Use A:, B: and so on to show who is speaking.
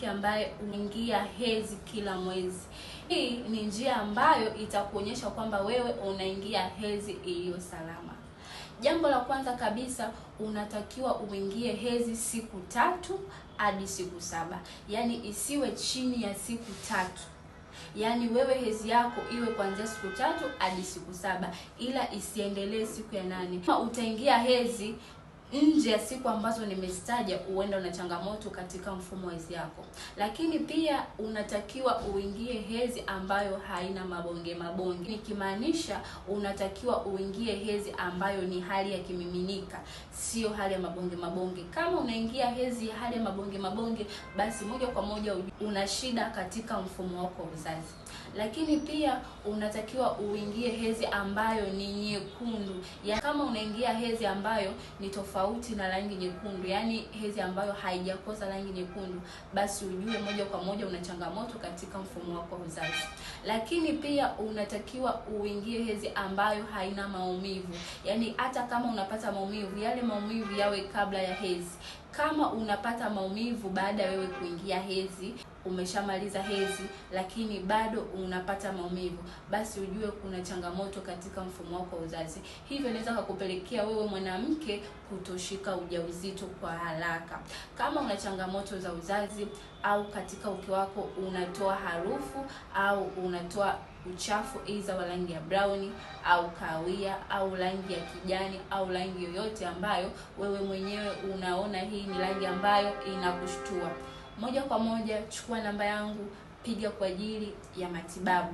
A: mwanamke ambaye unaingia hedhi kila mwezi. Hii ni njia ambayo itakuonyesha kwamba wewe unaingia hedhi iliyo salama. Jambo la kwanza kabisa, unatakiwa uingie hedhi siku 3 hadi siku 7. Yaani isiwe chini ya siku 3. Yaani wewe hedhi yako iwe kuanzia siku 3 hadi siku 7, ila isiendelee siku ya 8. Kama utaingia hedhi nje ya siku ambazo nimezitaja, huenda una changamoto katika mfumo wa hedhi yako. Lakini pia unatakiwa uingie hedhi ambayo haina mabonge. Nikimaanisha unatakiwa uingie hedhi ambayo ni hali ya kimiminika, sio hali ya mabonge. Kama unaingia hedhi ya hali ya mabonge, basi moja kwa moja una shida katika mfumo wako wa uzazi. Lakini pia unatakiwa uingie hedhi ambayo ni nyekundu. Ya kama unaingia hedhi ambayo ni tofauti na rangi nyekundu, yani hedhi ambayo haijakosa rangi nyekundu, basi ujue moja kwa moja una changamoto katika mfumo wako wa uzazi. Lakini pia unatakiwa uingie hedhi ambayo haina maumivu. Yani hata kama unapata maumivu, yale maumivu yawe kabla ya hedhi. Kama unapata maumivu baada ya wewe kuingia hedhi, umeshamaliza hedhi lakini bado unapata maumivu, basi ujue kuna changamoto katika mfumo wako wa uzazi. Hivyo inaweza kukupelekea wewe mwanamke kutoshika ujauzito kwa haraka. Kama una changamoto za uzazi au katika uke wako unatoa harufu au unatoa uchafu aidha wa rangi ya brown au kahawia au rangi ya kijani au rangi yoyote ambayo wewe mwenyewe unaona hii ni rangi ambayo inakushtua, moja kwa moja chukua namba yangu, piga kwa ajili ya matibabu.